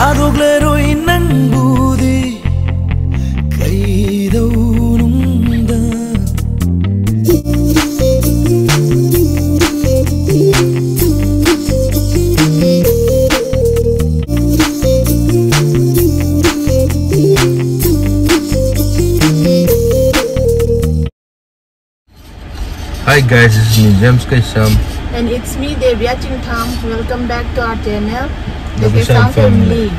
Adogleru inangbudi kaidaununda. Hi guys, it's me James Kaisam. And it's me Devya Chingtham. Welcome back to our channel, The Kaisam Family.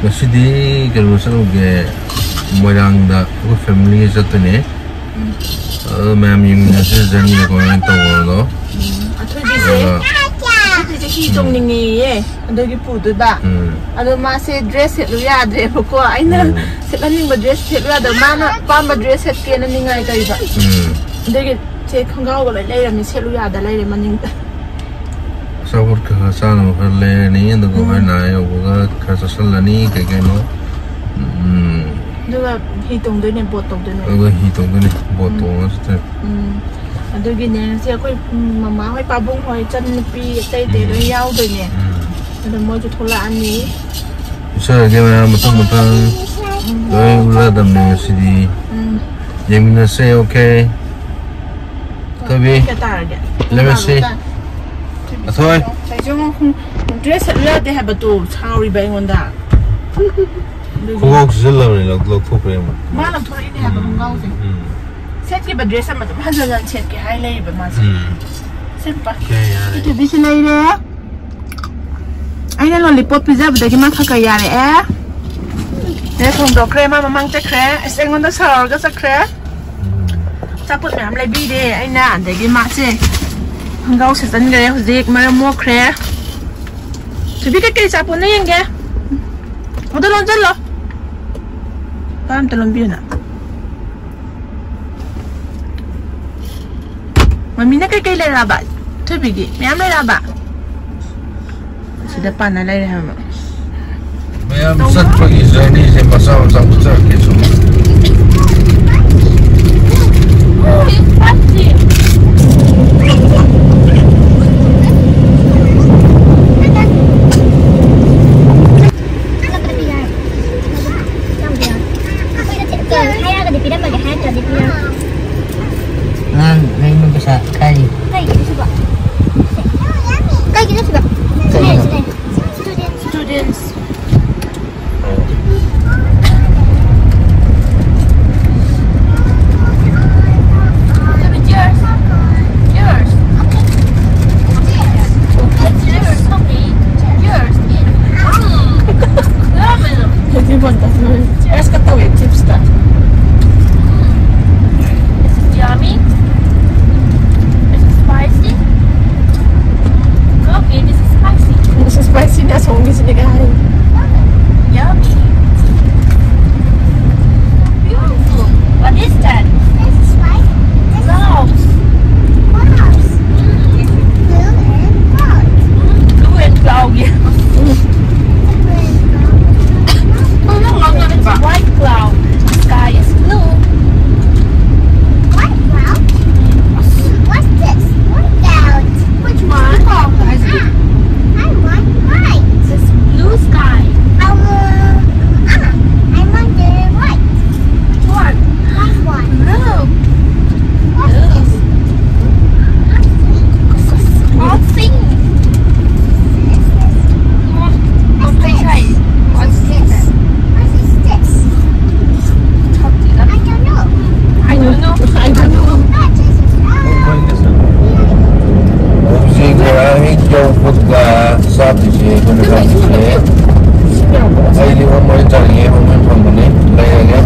Masidi karusaluge moirangda ko family jatune. Ma'am yung nasa journey ko ng tawalo. Athoibi se hi tong ningi ye. Andogi pudu ba. Ado ma se dress set lu ya dre ko aina set laning ba dress set lu ya da mana pamba dress set ke na ningai kai ba. Andogi che khangau ga lai ram set lu ya da lai maning. Sabur ka sana le ni ando ko na yo ko ka sasalani ke ke no. Duga hi tong de ne bot tong de ne. Duga hi tong de ne bot tong ase. Adugi ne se koi mama hoi pabung hoi chan pi tai te do yau de ne. Ado mo ju thola ani. Sa ge ma matang doi ula dam ne sidi. Yemina say okay. Tabi. Let me see. Athoy. Sai jong dress la de have to chauri ba ngonda. Kung sila rin log pre ma. Ma lam thori ni have ngau se. Set ki ba dress ma ma jan set ki hai lai ba ma se. Set pa. Itu bisa lai re. Ai na lollipop pizza ba ki ma kha ka ya re eh. Ne thong do kre ma mang che kre. Ai ngonda sar ga sa kre. Saput ma am lai bi de ai na de ki ma se. Ngau se tan ge hozik ma mo kre. Tubi ke saput na yang ge. Udah loncat loh. Paham telung biar nak. Mami nak kaya leh rabat. Tu pergi. Miam leh rabat. Sudah panas leh hama. Miam sat pagi journey se masa-masa besar ke semua. Pasti. Students. Cheers ka tawid, chips ka. Is it yummy? Is it spicy? Okay, this is spicy. This is spicy na so hindi sinigahan. Yummy. Beautiful. What is that? This is white. Clouds. Clouds. Blue and cloud. Blue and cloud, yeah. It's white cloud. The sky is blue. White cloud? What's this? White cloud. Which one? I want white. This is blue sky. I want the white. Which one? White one. Blue. What's this? Crossing. What's this? What's this? What is this? I don't know. I don't know. Ah, this is Obviously, kaya yung food ka sa tisi, kung nagkakisi, ay di mo mo yung tali, mo yung pangmuni, kaya nga.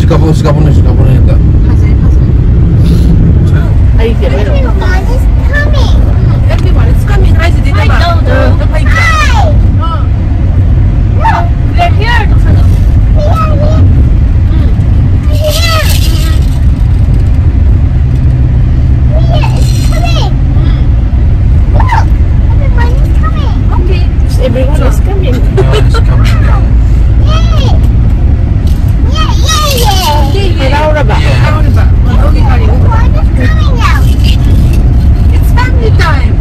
Singapore enggak. Ayo dia baru. Everyone is coming. Everyone is coming. Hai sini dia bang. Hi. They're here. Everyone is coming. Hello, Rabba. It's family time.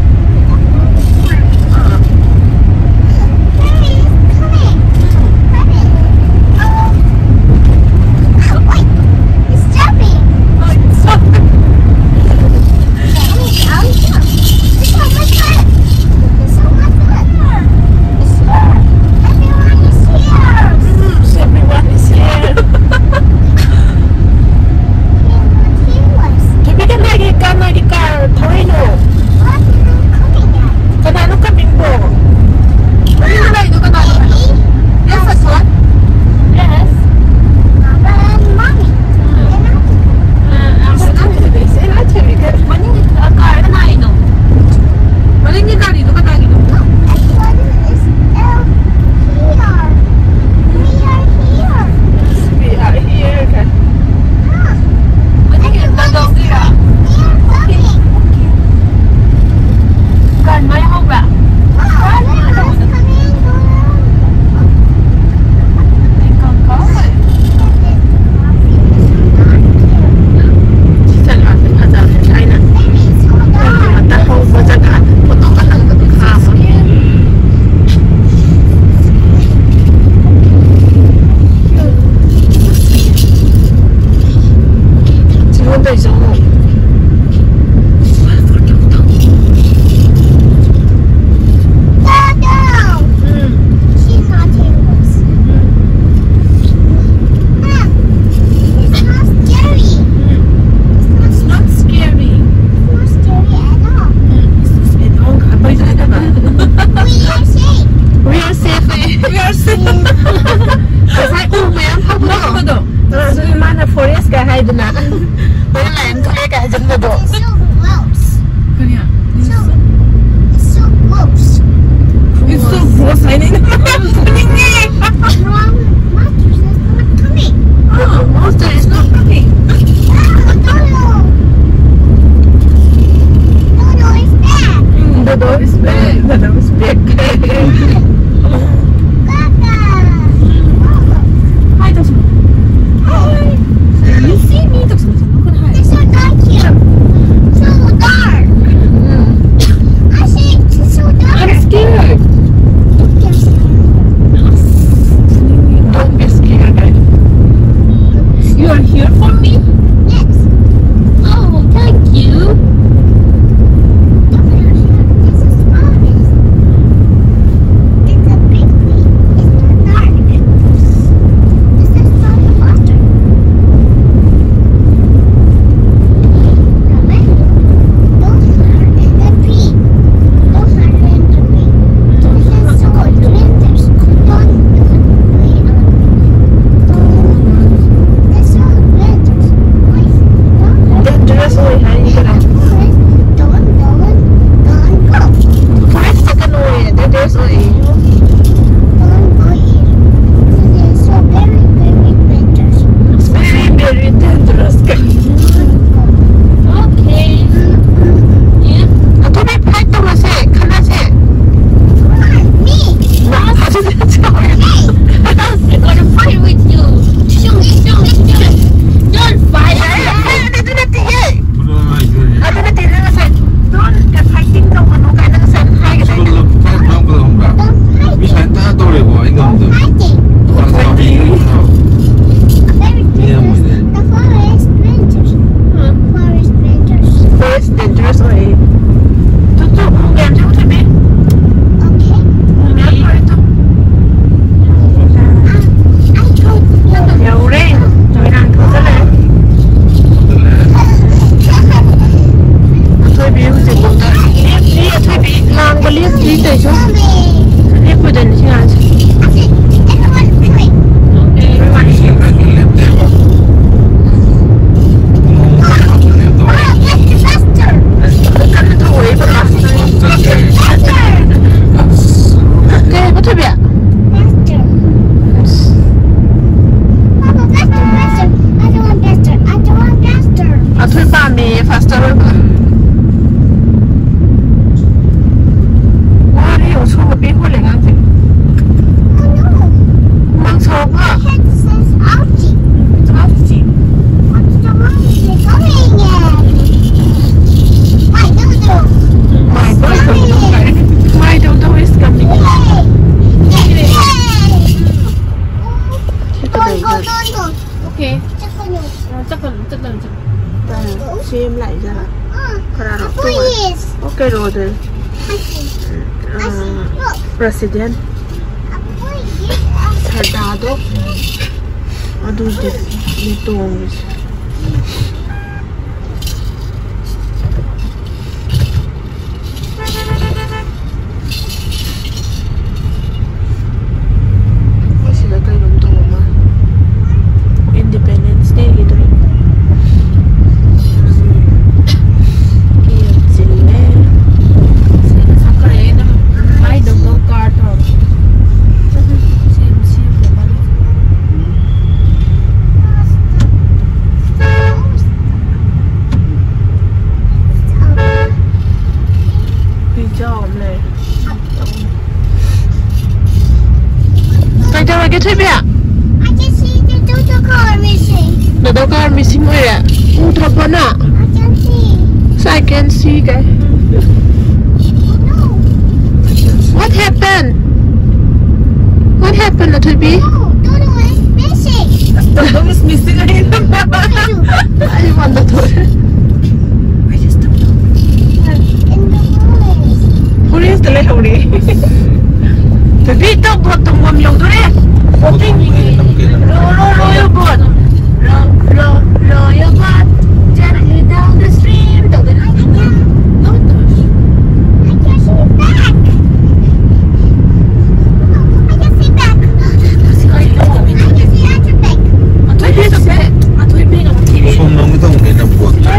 You see me? chắc lần xem lại ra khá là tốt ok rồi thì president Tardado adulto de tons Independence Day gitu. The car missing where? Ultrapana. So I can see guys. What happened? What happened, Athoibi? Dodo is missing. Dodo is missing. I want the Dodo. I just don't know. In the forest. Who is the little lady? The big dog got the one young girl. Row your boat. Row your boat gently down the stream. I can see back. I can see back. I can see at your back. Athoibi no TV. Không nóng cái tông này nằm buộc cho nó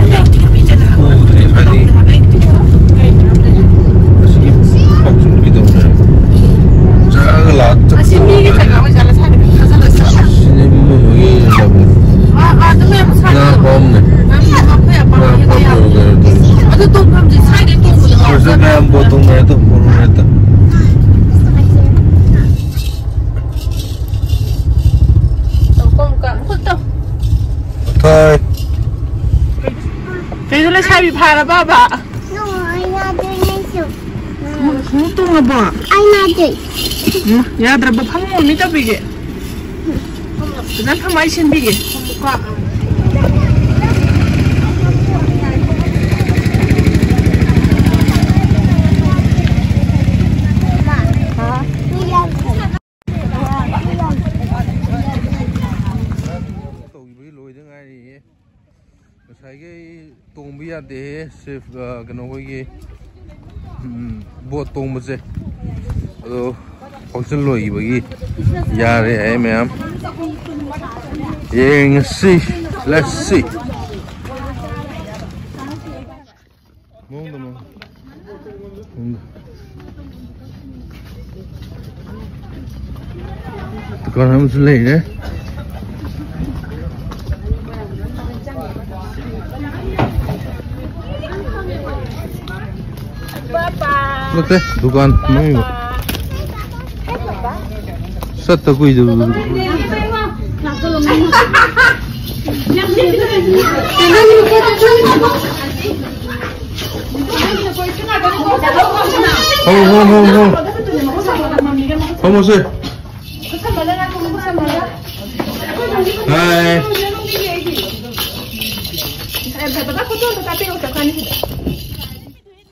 thì phải đi học xuống cái tông này ra cái lát chắc xin đi cái phải gọi là sai được sao là sao xin đi mua cái là tụi em sai na bom này tôi tụi em chỉ sai đến tụi rồi sẽ nghe em bộ tông này tông bộ này tông con cả khuất đâu thôi cái đó là sai bị phá là ba bà No, I'm not doing it. không tung là bỏ I'm not doing. ya berapa panggung ni tapi ke kenapa mai sini ke buka tông bây giờ để xếp cái nó cái bột tông một gì rồi học sinh lười bởi giờ đây em em let's see mong đâu mà con em sẽ lấy đấy Look there, dukan mami mo. Sat ta kuy do. Home. Home se. Hai.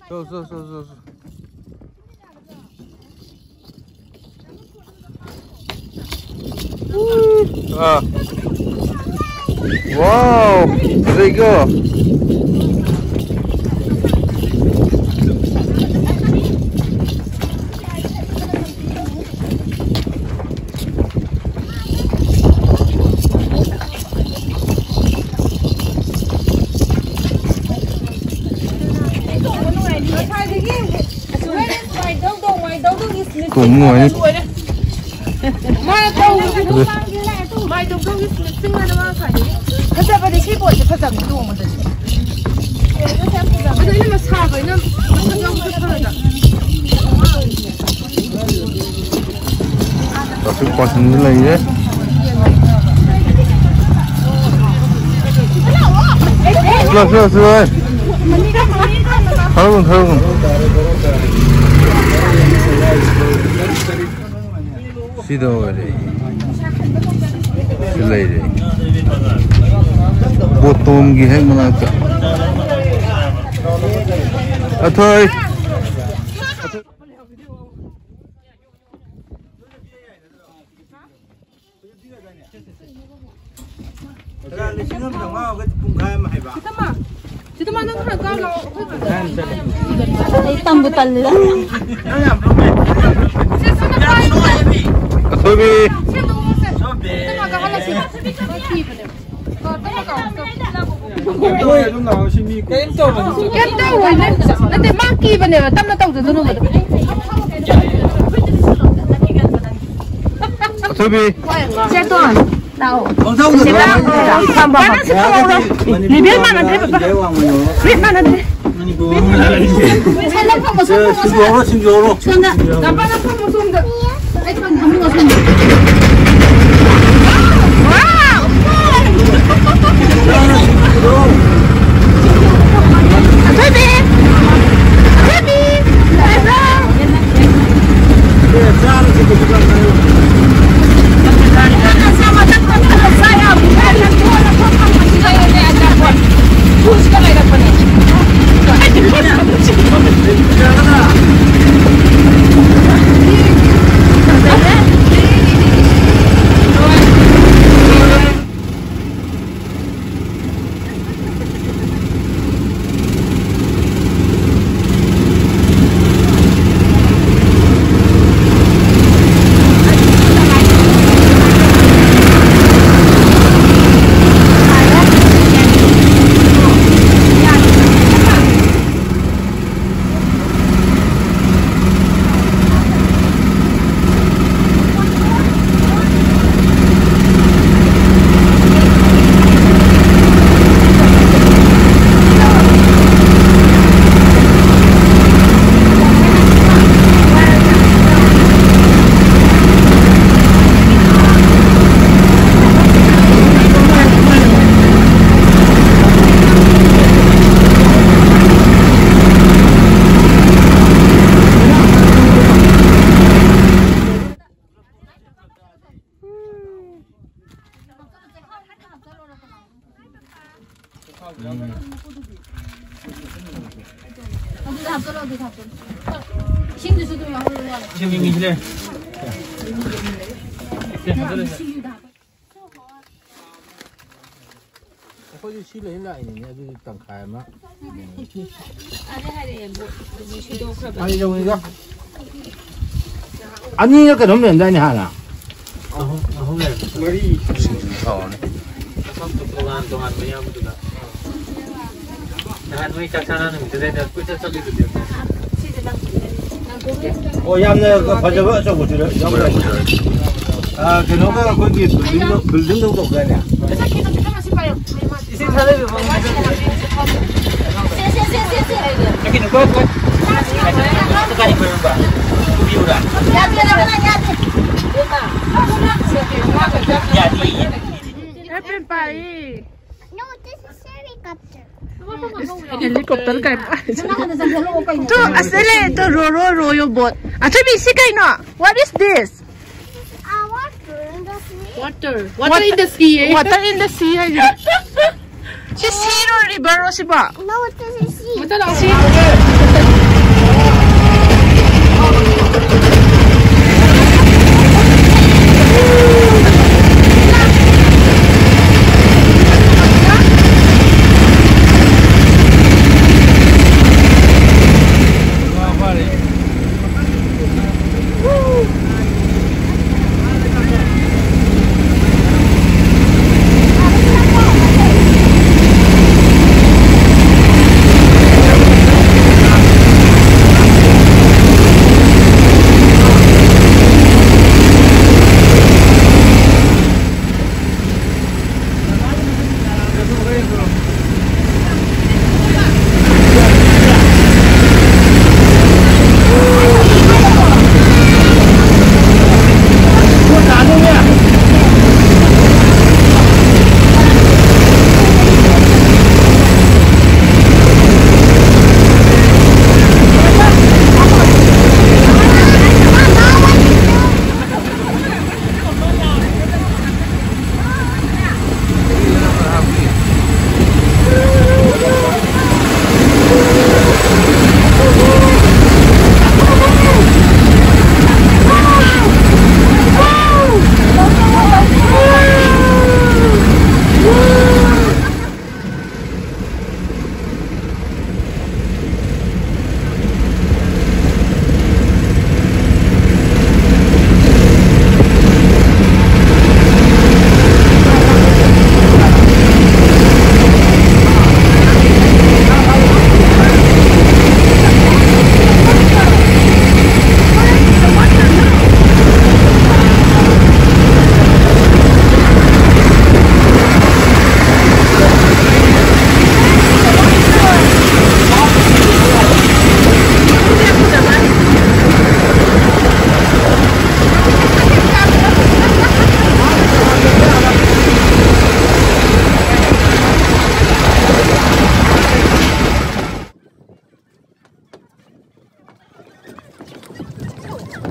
So. Wow, there you go. Cũng ngồi mai đâu không sinh ra đâu phải thật ra bây giờ khi bộ chỉ phải giảm độ một chút bây giờ nhưng mà xa với nó không thôi rồi có sự quan tâm này nhé rồi thôi Sido đây. Lấy đây. ꯂꯣꯝꯒꯤ ꯍꯦꯛ ꯃꯅꯥꯛꯇ ꯑꯊꯣꯏ Tambo talila. Athoibi Athoibi 아니 그럼 된다니 하나. 머리 사오네. 얌나 가져봐 저거 들어. 아 그놈가 거기 빌딩도 없다냐. No, this is helicopter. Helicopter kay pa. To asile to ro yo boat. Athoibi si kay no. What is this? Water in the sea. Water in the sea. Water in the sea. Si zero river o si ba? No, this is sea.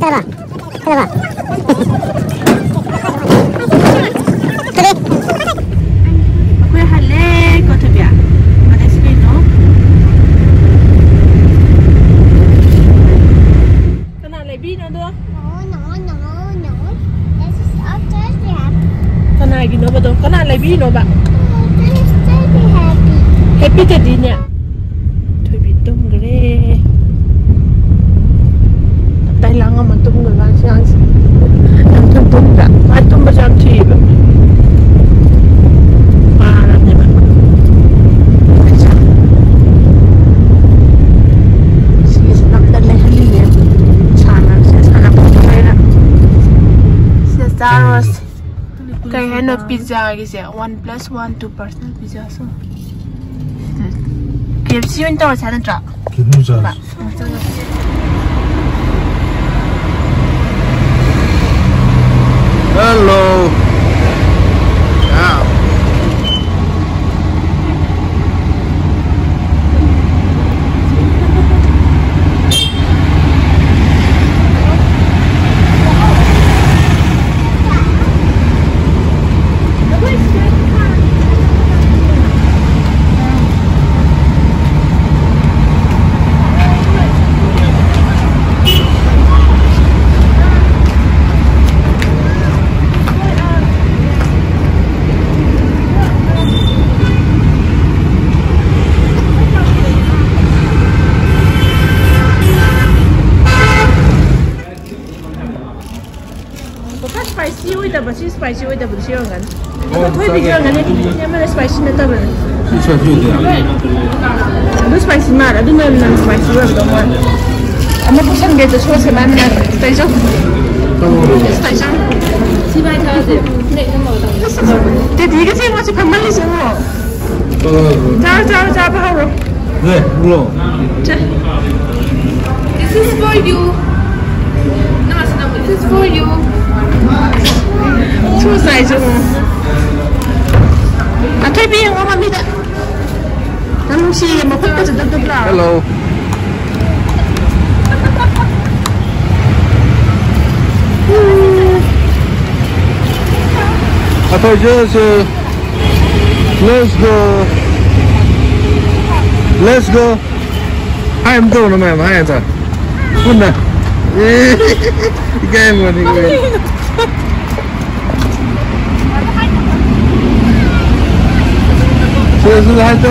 찾아봐. 찾아봐. 그래. Aku yang halek kau tu biar. Ada spin no. Kena lebih no tu. No. This is after the Kena lagi no betul. Kena lebih no ba. This is very happy. Happy tadinya. Thôi bị tung gre. Tay lang mà tung người bạn sang. Làm tung tung đã. Ai tung mà jam thì vậy. Parah ni ba. Sini nak dah leh ni ya. Sana pun lah. Cesaros. Kayak no pizza gitu ya. 1+1 2% pizza so. KFC 运动才能找。 기분자. Hello. Yeah. spicy 味的不是 spicy 味的不是这样的。会比这样的呢，要么 spicy 那的不是。不 spicy 嘛，那都没有 spicy 味不懂吗？我们不想给这说起来呢，对着。对着。七百条的，这第一个是我是旁边的时候。找不好了。对，不了。这。This is for you. This is for you. Susah je. Athoibi yang orang ambil tak? Kamu si yang bapak tu sedap lah. Hello. Atau just let's go. Hai em đâu nó mày mà hai em sao? Quân này. Game rồi thì是还多。